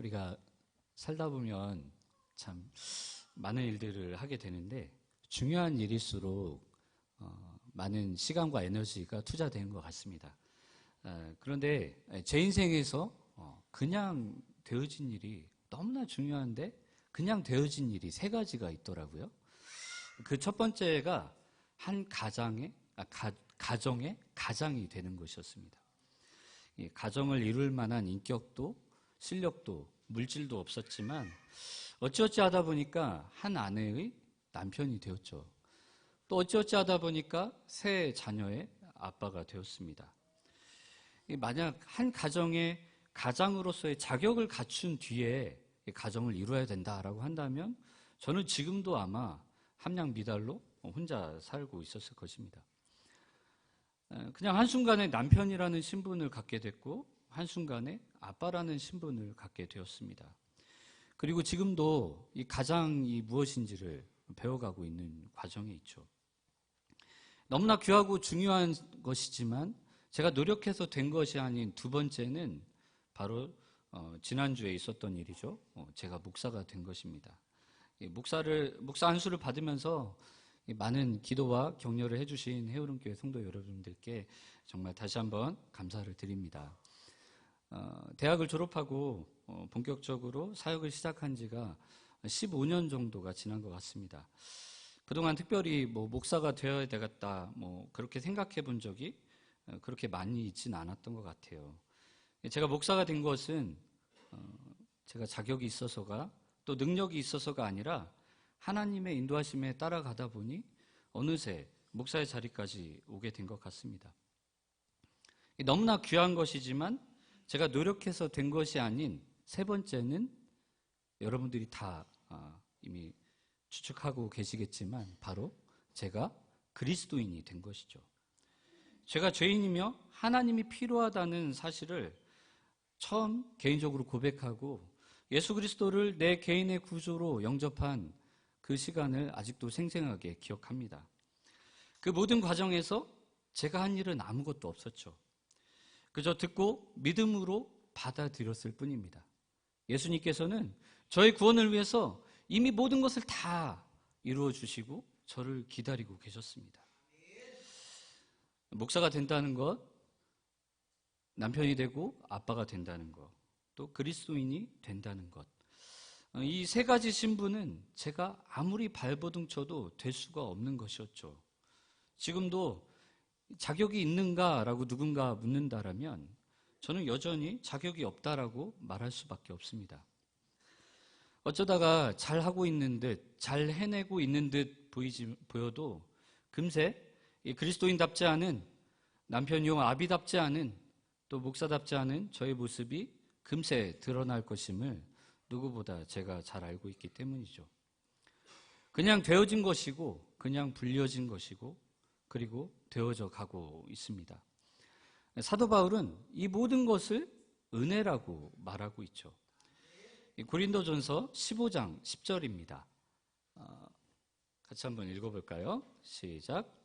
우리가 살다 보면 참 많은 일들을 하게 되는데 중요한 일일수록 많은 시간과 에너지가 투자되는 것 같습니다. 그런데 제 인생에서 그냥 되어진 일이 너무나 중요한데 그냥 되어진 일이 세 가지가 있더라고요. 그 첫 번째가 한 가정의 가장이 되는 것이었습니다. 이 가정을 이룰 만한 인격도 실력도 물질도 없었지만 어찌어찌 하다 보니까 한 아내의 남편이 되었죠. 또 어찌어찌 하다 보니까 세 자녀의 아빠가 되었습니다. 만약 한 가정의 가장으로서의 자격을 갖춘 뒤에 가정을 이루어야 된다라고 한다면 저는 지금도 아마 함량 미달로 혼자 살고 있었을 것입니다. 그냥 한순간에 남편이라는 신분을 갖게 됐고 한순간에 아빠라는 신분을 갖게 되었습니다. 그리고 지금도 이 가장이 무엇인지를 배워가고 있는 과정에 있죠. 너무나 귀하고 중요한 것이지만 제가 노력해서 된 것이 아닌 두 번째는 바로 지난주에 있었던 일이죠. 제가 목사가 된 것입니다. 목사 안수를 받으면서 많은 기도와 격려를 해주신 해오름교회 성도 여러분들께 정말 다시 한번 감사를 드립니다. 대학을 졸업하고 본격적으로 사역을 시작한 지가 15년 정도가 지난 것 같습니다. 그동안 특별히 목사가 되어야 되겠다 그렇게 생각해 본 적이 그렇게 많이 있지는 않았던 것 같아요. 제가 목사가 된 것은 제가 자격이 있어서가 또 능력이 있어서가 아니라 하나님의 인도하심에 따라가다 보니 어느새 목사의 자리까지 오게 된 것 같습니다. 너무나 귀한 것이지만 제가 노력해서 된 것이 아닌 세 번째는 여러분들이 다 이미 추측하고 계시겠지만 바로 제가 그리스도인이 된 것이죠. 제가 죄인이며 하나님이 필요하다는 사실을 처음 개인적으로 고백하고 예수 그리스도를 내 개인의 구주로 영접한 그 시간을 아직도 생생하게 기억합니다. 그 모든 과정에서 제가 한 일은 아무것도 없었죠. 그저 듣고 믿음으로 받아들였을 뿐입니다. 예수님께서는 저의 구원을 위해서 이미 모든 것을 다 이루어 주시고 저를 기다리고 계셨습니다. 목사가 된다는 것, 남편이 되고 아빠가 된다는 것, 또 그리스도인이 된다는 것, 이 세 가지 신분은 제가 아무리 발버둥 쳐도 될 수가 없는 것이었죠. 지금도 자격이 있는가라고 누군가 묻는다라면 저는 여전히 자격이 없다라고 말할 수밖에 없습니다. 어쩌다가 잘하고 있는 듯, 잘 해내고 있는 듯 보여도 금세 그리스도인답지 않은 남편이요 아비답지 않은 또 목사답지 않은 저의 모습이 금세 드러날 것임을 누구보다 제가 잘 알고 있기 때문이죠. 그냥 되어진 것이고 그냥 불려진 것이고 그리고 되어져 가고 있습니다. 사도 바울은 이 모든 것을 은혜라고 말하고 있죠. 고린도전서 15장 10절입니다. 같이 한번 읽어볼까요? 시작.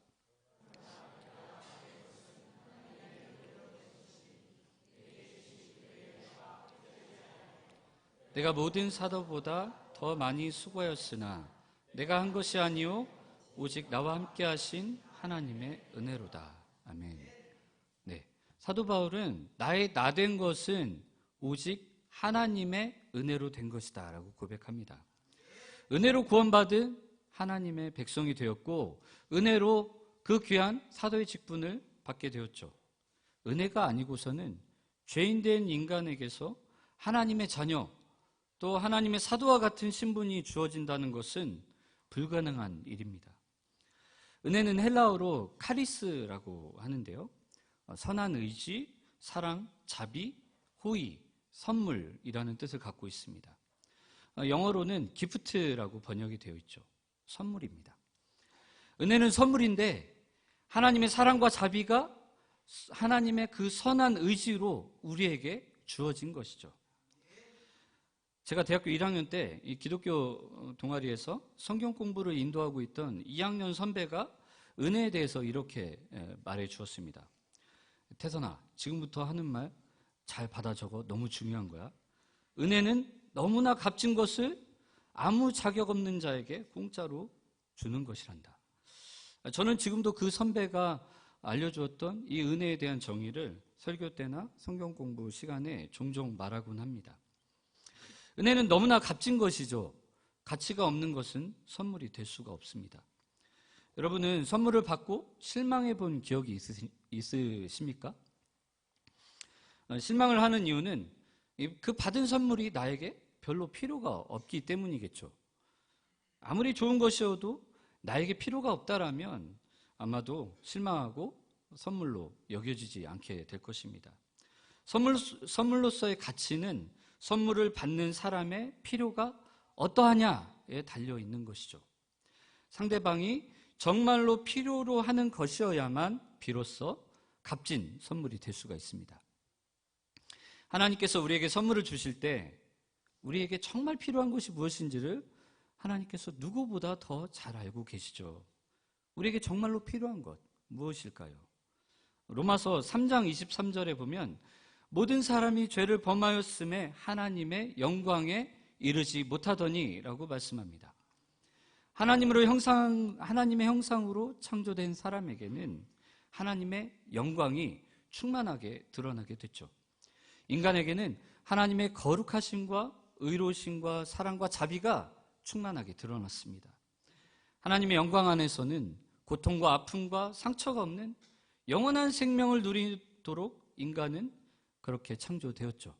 내가 모든 사도보다 더 많이 수고하였으나 내가 한 것이 아니요 오직 나와 함께 하신 하나님의 은혜로다. 아멘. 네, 사도 바울은 나의 나 된 것은 오직 하나님의 은혜로 된 것이다 라고 고백합니다. 은혜로 구원받은 하나님의 백성이 되었고 은혜로 그 귀한 사도의 직분을 받게 되었죠. 은혜가 아니고서는 죄인된 인간에게서 하나님의 자녀 또 하나님의 사도와 같은 신분이 주어진다는 것은 불가능한 일입니다. 은혜는 헬라어로 카리스라고 하는데요. 선한 의지, 사랑, 자비, 호의, 선물이라는 뜻을 갖고 있습니다. 영어로는 기프트라고 번역이 되어 있죠. 선물입니다. 은혜는 선물인데 하나님의 사랑과 자비가 하나님의 그 선한 의지로 우리에게 주어진 것이죠. 제가 대학교 1학년 때 이 기독교 동아리에서 성경 공부를 인도하고 있던 2학년 선배가 은혜에 대해서 이렇게 말해 주었습니다. 태선아, 지금부터 하는 말 잘 받아 적어. 너무 중요한 거야. 은혜는 너무나 값진 것을 아무 자격 없는 자에게 공짜로 주는 것이란다. 저는 지금도 그 선배가 알려주었던 이 은혜에 대한 정의를 설교 때나 성경 공부 시간에 종종 말하곤 합니다. 은혜는 너무나 값진 것이죠. 가치가 없는 것은 선물이 될 수가 없습니다. 여러분은 선물을 받고 실망해 본 기억이 있으십니까? 실망을 하는 이유는 그 받은 선물이 나에게 별로 필요가 없기 때문이겠죠. 아무리 좋은 것이어도 나에게 필요가 없다라면 아마도 실망하고 선물로 여겨지지 않게 될 것입니다. 선물로서의 가치는 선물을 받는 사람의 필요가 어떠하냐에 달려 있는 것이죠. 상대방이 정말로 필요로 하는 것이어야만 비로소 값진 선물이 될 수가 있습니다. 하나님께서 우리에게 선물을 주실 때 우리에게 정말 필요한 것이 무엇인지를 하나님께서 누구보다 더 잘 알고 계시죠. 우리에게 정말로 필요한 것 무엇일까요? 로마서 3장 23절에 보면 모든 사람이 죄를 범하였음에 하나님의 영광에 이르지 못하더니 라고 말씀합니다. 하나님의 형상으로 창조된 사람에게는 하나님의 영광이 충만하게 드러나게 됐죠. 인간에게는 하나님의 거룩하심과 의로우심과 사랑과 자비가 충만하게 드러났습니다. 하나님의 영광 안에서는 고통과 아픔과 상처가 없는 영원한 생명을 누리도록 인간은 그렇게 창조되었죠.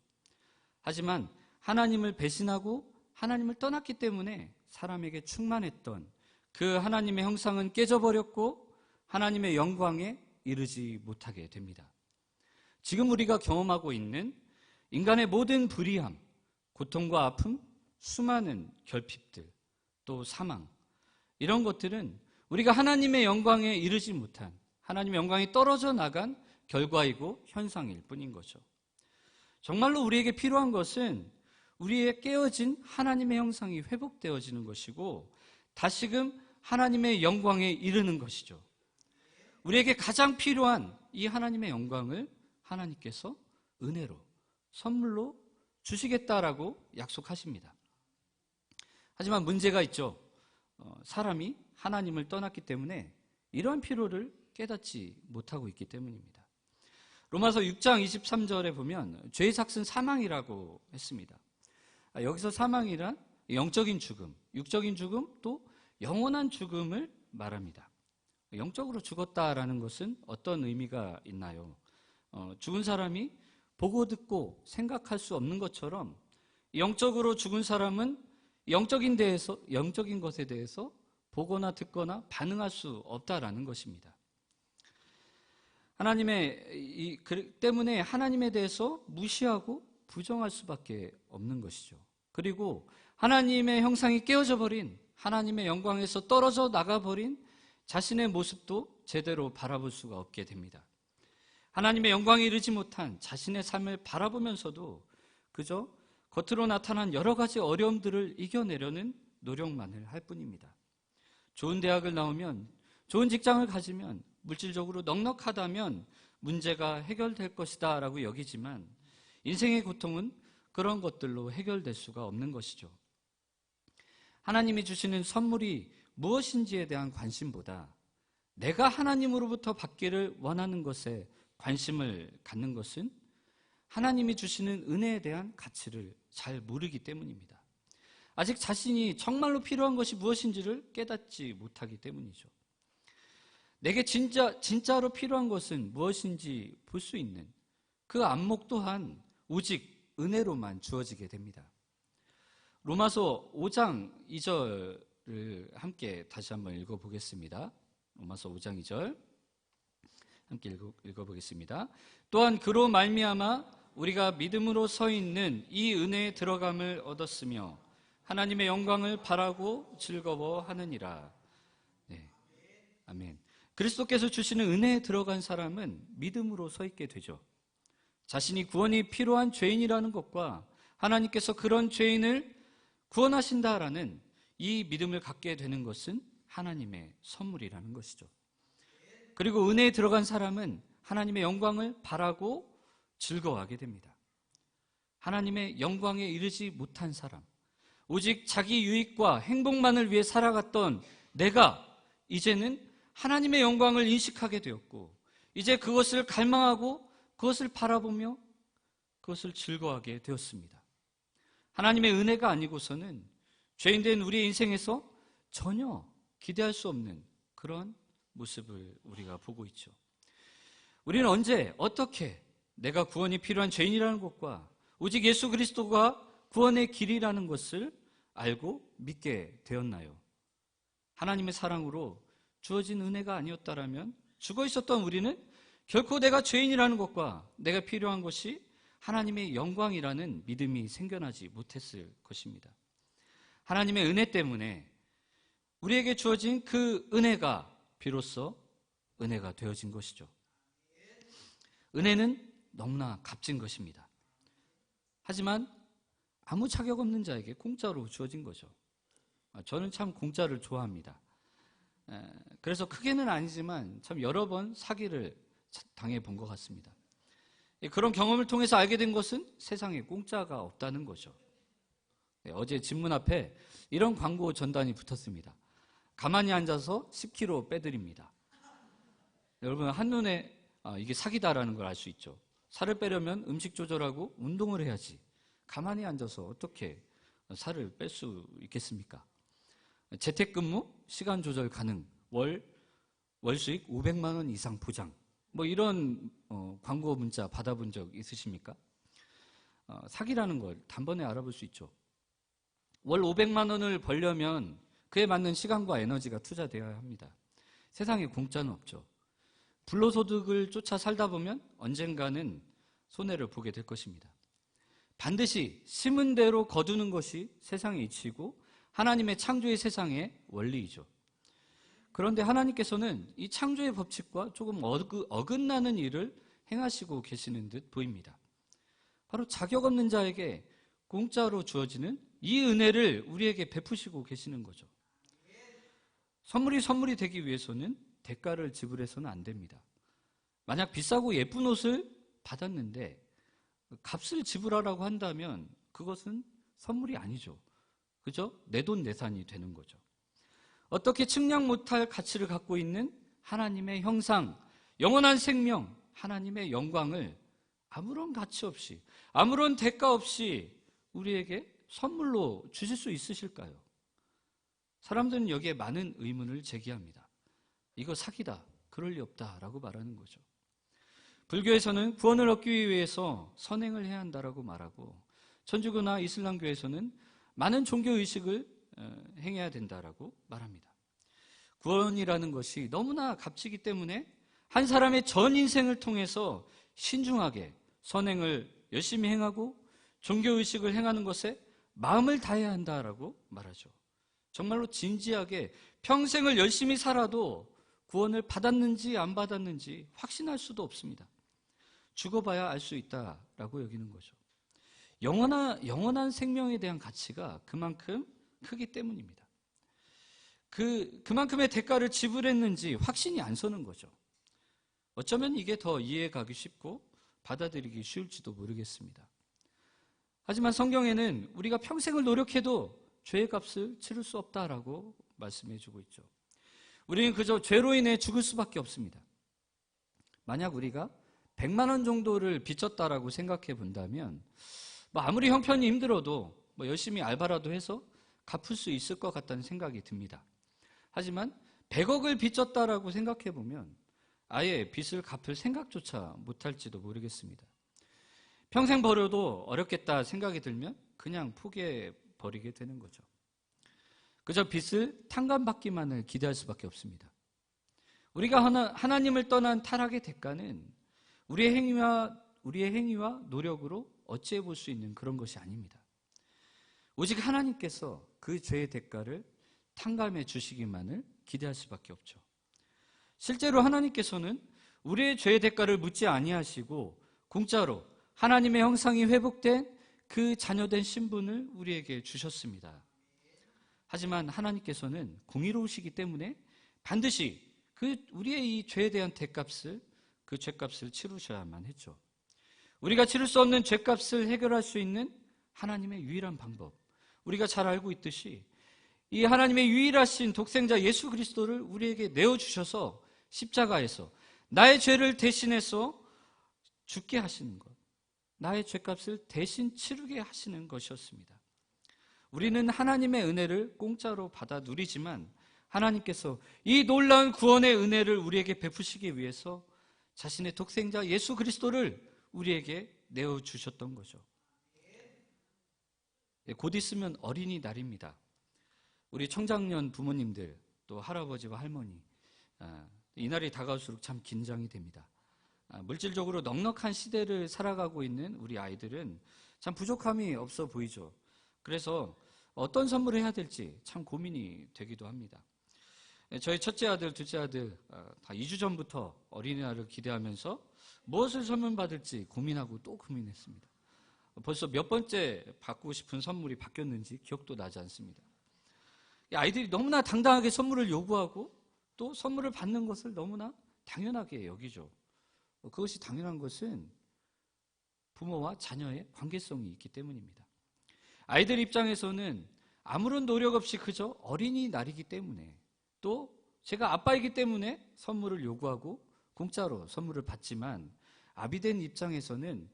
하지만 하나님을 배신하고 하나님을 떠났기 때문에 사람에게 충만했던 그 하나님의 형상은 깨져버렸고 하나님의 영광에 이르지 못하게 됩니다. 지금 우리가 경험하고 있는 인간의 모든 불의함, 고통과 아픔, 수많은 결핍들, 또 사망, 이런 것들은 우리가 하나님의 영광에 이르지 못한, 하나님의 영광이 떨어져 나간 결과이고 현상일 뿐인 거죠. 정말로 우리에게 필요한 것은 우리의 깨어진 하나님의 형상이 회복되어지는 것이고 다시금 하나님의 영광에 이르는 것이죠. 우리에게 가장 필요한 이 하나님의 영광을 하나님께서 은혜로, 선물로 주시겠다라고 약속하십니다. 하지만 문제가 있죠. 사람이 하나님을 떠났기 때문에 이러한 필요를 깨닫지 못하고 있기 때문입니다. 로마서 6장 23절에 보면 죄의 삭은 사망이라고 했습니다. 여기서 사망이란 영적인 죽음, 육적인 죽음, 또 영원한 죽음을 말합니다. 영적으로 죽었다라는 것은 어떤 의미가 있나요? 죽은 사람이 보고 듣고 생각할 수 없는 것처럼 영적으로 죽은 사람은 영적인 것에 대해서 보거나 듣거나 반응할 수 없다라는 것입니다. 때문에 하나님에 대해서 무시하고 부정할 수밖에 없는 것이죠. 그리고 하나님의 형상이 깨어져 버린, 하나님의 영광에서 떨어져 나가버린 자신의 모습도 제대로 바라볼 수가 없게 됩니다. 하나님의 영광에 이르지 못한 자신의 삶을 바라보면서도 그저 겉으로 나타난 여러 가지 어려움들을 이겨내려는 노력만을 할 뿐입니다. 좋은 대학을 나오면, 좋은 직장을 가지면, 물질적으로 넉넉하다면 문제가 해결될 것이다 라고 여기지만 인생의 고통은 그런 것들로 해결될 수가 없는 것이죠. 하나님이 주시는 선물이 무엇인지에 대한 관심보다 내가 하나님으로부터 받기를 원하는 것에 관심을 갖는 것은 하나님이 주시는 은혜에 대한 가치를 잘 모르기 때문입니다. 아직 자신이 정말로 필요한 것이 무엇인지를 깨닫지 못하기 때문이죠. 내게 진짜로 필요한 것은 무엇인지 볼 수 있는 그 안목 또한 오직 은혜로만 주어지게 됩니다. 로마서 5장 2절을 함께 다시 한번 읽어보겠습니다. 로마서 5장 2절 함께 읽어보겠습니다. 또한 그로 말미암아 우리가 믿음으로 서 있는 이 은혜에 들어감을 얻었으며 하나님의 영광을 바라고 즐거워하느니라. 네, 아멘. 그리스도께서 주시는 은혜에 들어간 사람은 믿음으로 서 있게 되죠. 자신이 구원이 필요한 죄인이라는 것과 하나님께서 그런 죄인을 구원하신다라는 이 믿음을 갖게 되는 것은 하나님의 선물이라는 것이죠. 그리고 은혜에 들어간 사람은 하나님의 영광을 바라고 즐거워하게 됩니다. 하나님의 영광에 이르지 못한 사람, 오직 자기 유익과 행복만을 위해 살아갔던 내가 이제는 하나님의 영광을 인식하게 되었고, 이제 그것을 갈망하고 그것을 바라보며 그것을 즐거워하게 되었습니다. 하나님의 은혜가 아니고서는 죄인된 우리의 인생에서 전혀 기대할 수 없는 그런 모습을 우리가 보고 있죠. 우리는 언제 어떻게 내가 구원이 필요한 죄인이라는 것과 오직 예수 그리스도가 구원의 길이라는 것을 알고 믿게 되었나요? 하나님의 사랑으로 주어진 은혜가 아니었다라면 죽어 있었던 우리는 결코 내가 죄인이라는 것과 내가 필요한 것이 하나님의 영광이라는 믿음이 생겨나지 못했을 것입니다. 하나님의 은혜 때문에 우리에게 주어진 그 은혜가 비로소 은혜가 되어진 것이죠. 은혜는 너무나 값진 것입니다. 하지만 아무 자격 없는 자에게 공짜로 주어진 거죠. 저는 참 공짜를 좋아합니다. 그래서 크게는 아니지만 참 여러 번 사기를 당해본 것 같습니다. 그런 경험을 통해서 알게 된 것은 세상에 공짜가 없다는 거죠. 어제 집문 앞에 이런 광고 전단이 붙었습니다. 가만히 앉아서 10kg 빼드립니다. 여러분 한눈에 이게 사기다라는 걸 알 수 있죠. 살을 빼려면 음식 조절하고 운동을 해야지 가만히 앉아서 어떻게 살을 뺄 수 있겠습니까? 재택근무, 시간 조절 가능, 월수익 500만 원 이상 보장, 뭐 이런 광고 문자 받아본 적 있으십니까? 사기라는 걸 단번에 알아볼 수 있죠. 월 500만 원을 벌려면 그에 맞는 시간과 에너지가 투자되어야 합니다. 세상에 공짜는 없죠. 불로소득을 쫓아 살다 보면 언젠가는 손해를 보게 될 것입니다. 반드시 심은 대로 거두는 것이 세상의 이치이고 하나님의 창조의 세상의 원리이죠. 그런데 하나님께서는 이 창조의 법칙과 조금 어긋나는 일을 행하시고 계시는 듯 보입니다. 바로 자격 없는 자에게 공짜로 주어지는 이 은혜를 우리에게 베푸시고 계시는 거죠. 선물이 되기 위해서는 대가를 지불해서는 안 됩니다. 만약 비싸고 예쁜 옷을 받았는데 값을 지불하라고 한다면 그것은 선물이 아니죠. 그죠? 내돈내산이 되는 거죠. 어떻게 측량 못할 가치를 갖고 있는 하나님의 형상, 영원한 생명, 하나님의 영광을 아무런 가치 없이, 아무런 대가 없이 우리에게 선물로 주실 수 있으실까요? 사람들은 여기에 많은 의문을 제기합니다. 이거 사기다, 그럴 리 없다라고 말하는 거죠. 불교에서는 구원을 얻기 위해서 선행을 해야 한다라고 말하고, 천주교나 이슬람교에서는 많은 종교의식을 행해야 된다라고 말합니다. 구원이라는 것이 너무나 값지기 때문에 한 사람의 전 인생을 통해서 신중하게 선행을 열심히 행하고 종교의식을 행하는 것에 마음을 다해야 한다라고 말하죠. 정말로 진지하게 평생을 열심히 살아도 구원을 받았는지 안 받았는지 확신할 수도 없습니다. 죽어봐야 알 수 있다라고 여기는 거죠. 영원한 생명에 대한 가치가 그만큼 크기 때문입니다. 그만큼의 대가를 지불했는지 확신이 안 서는 거죠. 어쩌면 이게 더 이해가기 쉽고 받아들이기 쉬울지도 모르겠습니다. 하지만 성경에는 우리가 평생을 노력해도 죄의 값을 치를 수 없다라고 말씀해주고 있죠. 우리는 그저 죄로 인해 죽을 수밖에 없습니다. 만약 우리가 100만 원 정도를 빚졌다라고 생각해 본다면 아무리 형편이 힘들어도 열심히 알바라도 해서 갚을 수 있을 것 같다는 생각이 듭니다. 하지만 100억을 빚졌다라고 생각해 보면 아예 빚을 갚을 생각조차 못할지도 모르겠습니다. 평생 벌어도 어렵겠다 생각이 들면 그냥 포기해 버리게 되는 거죠. 그저 빚을 탕감받기만을 기대할 수밖에 없습니다. 우리가 하나님을 떠난 타락의 대가는 우리의 행위와 노력으로 어찌해 볼 수 있는 그런 것이 아닙니다. 오직 하나님께서 그 죄의 대가를 탕감해 주시기만을 기대할 수밖에 없죠. 실제로 하나님께서는 우리의 죄의 대가를 묻지 아니하시고 공짜로 하나님의 형상이 회복된 그 자녀된 신분을 우리에게 주셨습니다. 하지만 하나님께서는 공의로우시기 때문에 반드시 우리의 이 죄에 대한 그 죄값을 치르셔야만 했죠. 우리가 치를 수 없는 죄값을 해결할 수 있는 하나님의 유일한 방법, 우리가 잘 알고 있듯이 이 하나님의 유일하신 독생자 예수 그리스도를 우리에게 내어주셔서 십자가에서 나의 죄를 대신해서 죽게 하시는 것, 나의 죄값을 대신 치르게 하시는 것이었습니다. 우리는 하나님의 은혜를 공짜로 받아 누리지만 하나님께서 이 놀라운 구원의 은혜를 우리에게 베푸시기 위해서 자신의 독생자 예수 그리스도를 우리에게 내어주셨던 거죠. 곧 있으면 어린이날입니다. 우리 청장년 부모님들, 또 할아버지와 할머니, 이날이 다가올수록 참 긴장이 됩니다. 물질적으로 넉넉한 시대를 살아가고 있는 우리 아이들은 참 부족함이 없어 보이죠. 그래서 어떤 선물을 해야 될지 참 고민이 되기도 합니다. 저희 첫째 아들, 둘째 아들 다 2주 전부터 어린이날을 기대하면서 무엇을 선물 받을지 고민하고 또 고민했습니다. 벌써 몇 번째 받고 싶은 선물이 바뀌었는지 기억도 나지 않습니다. 아이들이 너무나 당당하게 선물을 요구하고 또 선물을 받는 것을 너무나 당연하게 여기죠. 그것이 당연한 것은 부모와 자녀의 관계성이 있기 때문입니다. 아이들 입장에서는 아무런 노력 없이 그저 어린이날이기 때문에, 또 제가 아빠이기 때문에 선물을 요구하고 공짜로 선물을 받지만, 아비된 입장에서는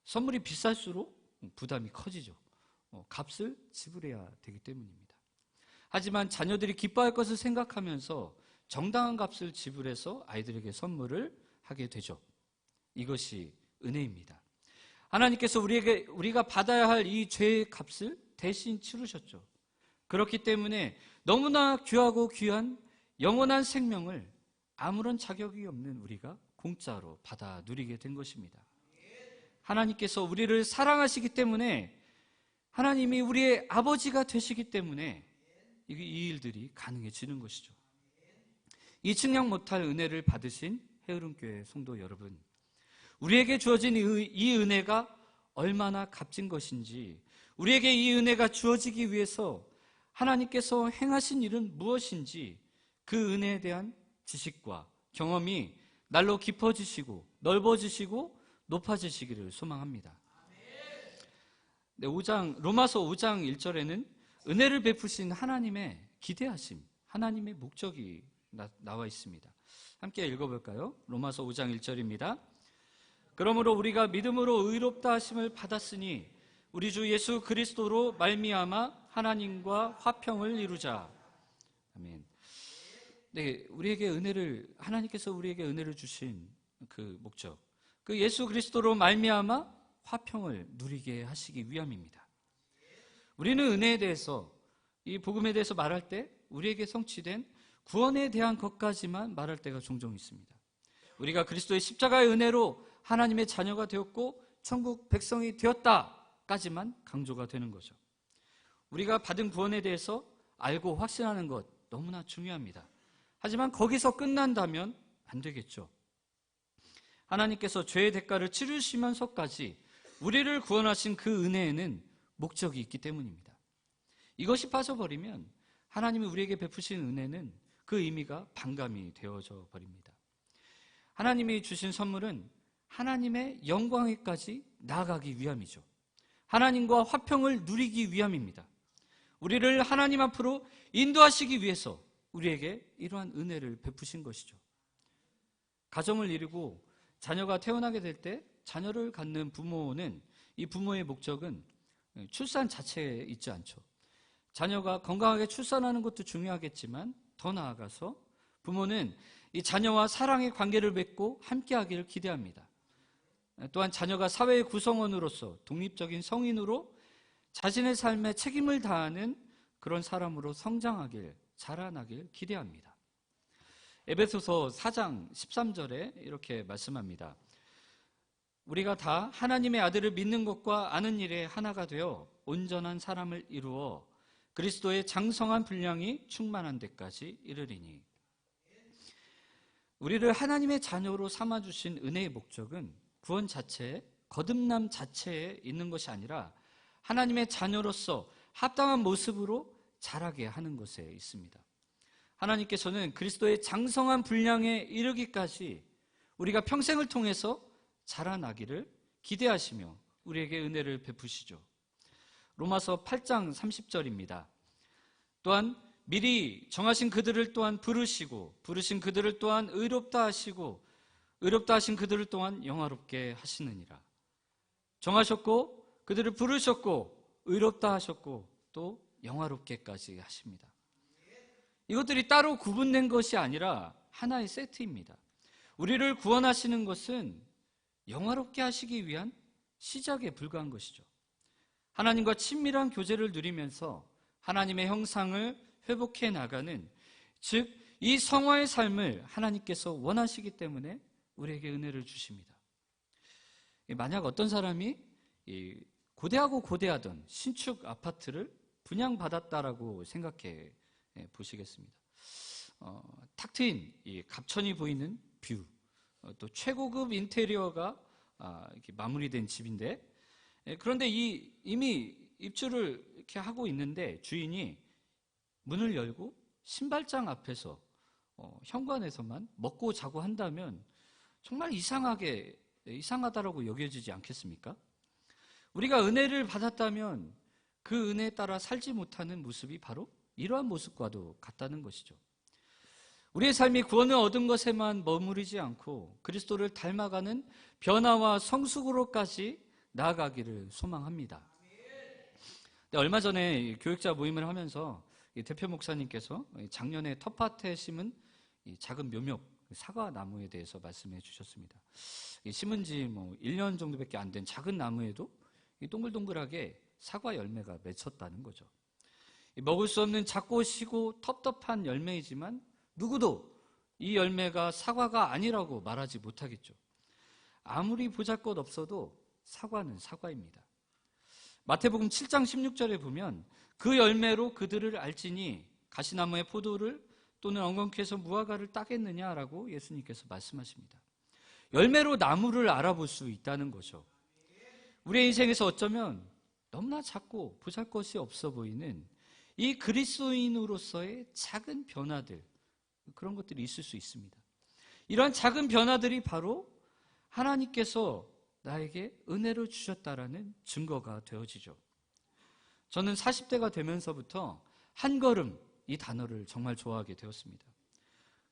선물이 비쌀수록 부담이 커지죠. 값을 지불해야 되기 때문입니다. 하지만 자녀들이 기뻐할 것을 생각하면서 정당한 값을 지불해서 아이들에게 선물을 하게 되죠. 이것이 은혜입니다. 하나님께서 우리가 받아야 할 이 죄의 값을 대신 치르셨죠. 그렇기 때문에 너무나 귀하고 귀한 영원한 생명을 아무런 자격이 없는 우리가 공짜로 받아 누리게 된 것입니다. 하나님께서 우리를 사랑하시기 때문에, 하나님이 우리의 아버지가 되시기 때문에 이 일들이 가능해지는 것이죠. 이 측량 못할 은혜를 받으신 해으름교회 성도 여러분, 우리에게 주어진 이 은혜가 얼마나 값진 것인지, 우리에게 이 은혜가 주어지기 위해서 하나님께서 행하신 일은 무엇인지, 그 은혜에 대한 지식과 경험이 날로 깊어지시고 넓어지시고 높아지시기를 소망합니다. 로마서 5장 1절에는 은혜를 베푸신 하나님의 기대하심, 하나님의 목적이 나와 있습니다. 함께 읽어볼까요? 로마서 5장 1절입니다. 그러므로 우리가 믿음으로 의롭다 하심을 받았으니 우리 주 예수 그리스도로 말미암아 하나님과 화평을 이루자. 아멘. 네, 하나님께서 우리에게 은혜를 주신 그 목적, 그 예수 그리스도로 말미암아 화평을 누리게 하시기 위함입니다. 우리는 은혜에 대해서, 이 복음에 대해서 말할 때 우리에게 성취된 구원에 대한 것까지만 말할 때가 종종 있습니다. 우리가 그리스도의 십자가의 은혜로 하나님의 자녀가 되었고 천국 백성이 되었다까지만 강조가 되는 거죠. 우리가 받은 구원에 대해서 알고 확신하는 것 너무나 중요합니다. 하지만 거기서 끝난다면 안 되겠죠. 하나님께서 죄의 대가를 치르시면서까지 우리를 구원하신 그 은혜에는 목적이 있기 때문입니다. 이것이 빠져버리면 하나님이 우리에게 베푸신 은혜는 그 의미가 반감이 되어져 버립니다. 하나님이 주신 선물은 하나님의 영광에까지 나아가기 위함이죠. 하나님과 화평을 누리기 위함입니다. 우리를 하나님 앞으로 인도하시기 위해서 우리에게 이러한 은혜를 베푸신 것이죠. 가정을 이루고 자녀가 태어나게 될 때 자녀를 갖는 부모는, 이 부모의 목적은 출산 자체에 있지 않죠. 자녀가 건강하게 출산하는 것도 중요하겠지만 더 나아가서 부모는 이 자녀와 사랑의 관계를 맺고 함께하기를 기대합니다. 또한 자녀가 사회의 구성원으로서 독립적인 성인으로 자신의 삶에 책임을 다하는 그런 사람으로 성장하길, 자라나길 기대합니다. 에베소서 4장 13절에 이렇게 말씀합니다. 우리가 다 하나님의 아들을 믿는 것과 아는 일에 하나가 되어 온전한 사람을 이루어 그리스도의 장성한 분량이 충만한 데까지 이르리니. 우리를 하나님의 자녀로 삼아주신 은혜의 목적은 구원 자체에, 거듭남 자체에 있는 것이 아니라 하나님의 자녀로서 합당한 모습으로 자라게 하는 것에 있습니다. 하나님께서는 그리스도의 장성한 분량에 이르기까지 우리가 평생을 통해서 자라나기를 기대하시며 우리에게 은혜를 베푸시죠. 로마서 8장 30절입니다. 또한 미리 정하신 그들을 또한 부르시고 부르신 그들을 또한 의롭다 하시고 의롭다 하신 그들을 또한 영화롭게 하시느니라. 정하셨고 그들을 부르셨고 의롭다 하셨고 또 영화롭게까지 하십니다. 이것들이 따로 구분된 것이 아니라 하나의 세트입니다. 우리를 구원하시는 것은 영화롭게 하시기 위한 시작에 불과한 것이죠. 하나님과 친밀한 교제를 누리면서 하나님의 형상을 회복해 나가는, 즉 이 성화의 삶을 하나님께서 원하시기 때문에 우리에게 은혜를 주십니다. 만약 어떤 사람이 고대하고 고대하던 신축 아파트를 분양받았다라고 생각해 보시겠습니다. 탁 트인 갑천이 보이는 뷰, 또 최고급 인테리어가 이렇게 마무리된 집인데, 그런데 이미 입주를 이렇게 하고 있는데 주인이 문을 열고 신발장 앞에서 현관에서만 먹고 자고 한다면 정말 이상하다라고 여겨지지 않겠습니까? 우리가 은혜를 받았다면 그 은혜에 따라 살지 못하는 모습이 바로 이러한 모습과도 같다는 것이죠. 우리의 삶이 구원을 얻은 것에만 머무르지 않고 그리스도를 닮아가는 변화와 성숙으로까지 나아가기를 소망합니다. 얼마 전에 교육자 모임을 하면서 대표 목사님께서 작년에 텃밭에 심은 작은 묘목 사과 나무에 대해서 말씀해 주셨습니다. 심은 지 1년 정도밖에 안 된 작은 나무에도 동글동글하게 사과 열매가 맺혔다는 거죠. 먹을 수 없는 작고 시고 텁텁한 열매이지만 누구도 이 열매가 사과가 아니라고 말하지 못하겠죠. 아무리 보잘것 없어도 사과는 사과입니다. 마태복음 7장 16절에 보면 그 열매로 그들을 알지니 가시나무의 포도를 또는 엉겅퀴에서 무화과를 따겠느냐라고 예수님께서 말씀하십니다. 열매로 나무를 알아볼 수 있다는 거죠. 우리의 인생에서 어쩌면 너무나 작고 보잘것이 없어 보이는 이 그리스도인으로서의 작은 변화들, 그런 것들이 있을 수 있습니다. 이러한 작은 변화들이 바로 하나님께서 나에게 은혜를 주셨다라는 증거가 되어지죠. 저는 40대가 되면서부터 한 걸음, 이 단어를 정말 좋아하게 되었습니다.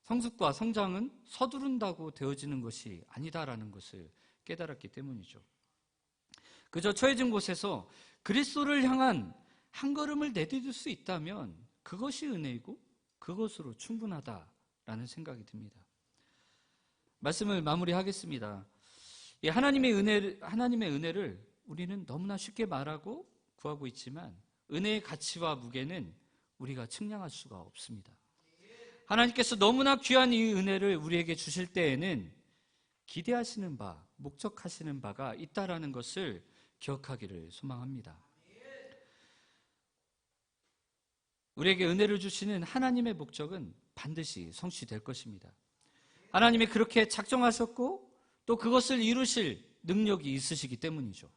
성숙과 성장은 서두른다고 되어지는 것이 아니다라는 것을 깨달았기 때문이죠. 그저 처해진 곳에서 그리스도를 향한 한 걸음을 내디딜 수 있다면 그것이 은혜이고 그것으로 충분하다라는 생각이 듭니다. 말씀을 마무리하겠습니다. 하나님의 은혜를 우리는 너무나 쉽게 말하고 구하고 있지만 은혜의 가치와 무게는 우리가 측량할 수가 없습니다. 하나님께서 너무나 귀한 이 은혜를 우리에게 주실 때에는 기대하시는 바, 목적하시는 바가 있다라는 것을 기억하기를 소망합니다. 우리에게 은혜를 주시는 하나님의 목적은 반드시 성취될 것입니다. 하나님이 그렇게 작정하셨고 또 그것을 이루실 능력이 있으시기 때문이죠.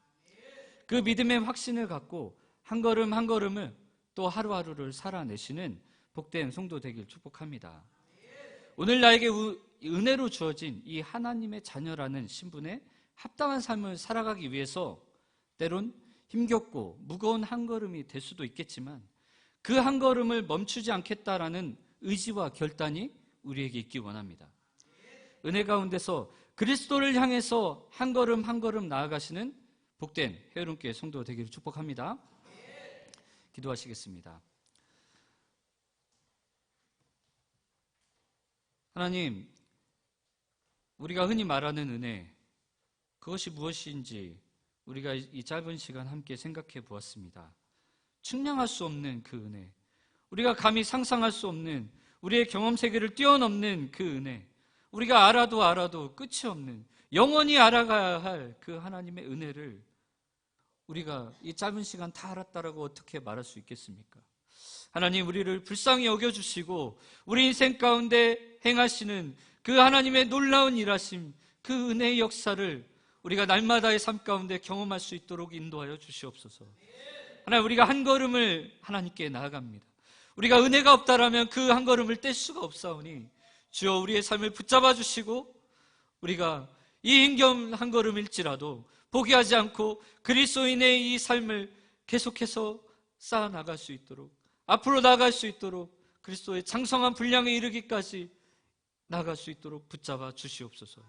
그 믿음의 확신을 갖고 한 걸음 한 걸음을 또 하루하루를 살아내시는 복된 성도 되길 축복합니다. 오늘 나에게 은혜로 주어진 이 하나님의 자녀라는 신분에 합당한 삶을 살아가기 위해서 때론 힘겹고 무거운 한 걸음이 될 수도 있겠지만 그 한 걸음을 멈추지 않겠다라는 의지와 결단이 우리에게 있기 원합니다. 은혜 가운데서 그리스도를 향해서 한 걸음 한 걸음 나아가시는 복된 헤어론교회 성도 되기를 축복합니다. 기도하시겠습니다. 하나님, 우리가 흔히 말하는 은혜, 그것이 무엇인지 우리가 이 짧은 시간 함께 생각해 보았습니다. 측량할 수 없는 그 은혜, 우리가 감히 상상할 수 없는 우리의 경험 세계를 뛰어넘는 그 은혜, 우리가 알아도 끝이 없는 영원히 알아가야 할 그 하나님의 은혜를 우리가 이 짧은 시간 다 알았다라고 어떻게 말할 수 있겠습니까? 하나님, 우리를 불쌍히 여겨주시고 우리 인생 가운데 행하시는 그 하나님의 놀라운 일하심, 그 은혜의 역사를 우리가 날마다의 삶 가운데 경험할 수 있도록 인도하여 주시옵소서. 하나님, 우리가 한 걸음을 하나님께 나아갑니다. 우리가 은혜가 없다라면 그 한 걸음을 뗄 수가 없사오니 주여 우리의 삶을 붙잡아 주시고 우리가 이 인경 한 걸음일지라도 포기하지 않고 그리스도인의 이 삶을 계속해서 쌓아나갈 수 있도록, 앞으로 나아갈 수 있도록, 그리스도의 장성한 분량에 이르기까지 나아갈 수 있도록 붙잡아 주시옵소서.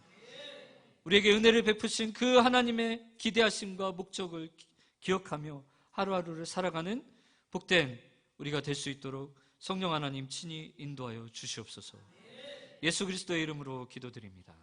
우리에게 은혜를 베푸신 그 하나님의 기대하심과 목적을 기억하며 하루하루를 살아가는 복된 우리가 될 수 있도록 성령 하나님 친히 인도하여 주시옵소서. 예수 그리스도의 이름으로 기도드립니다.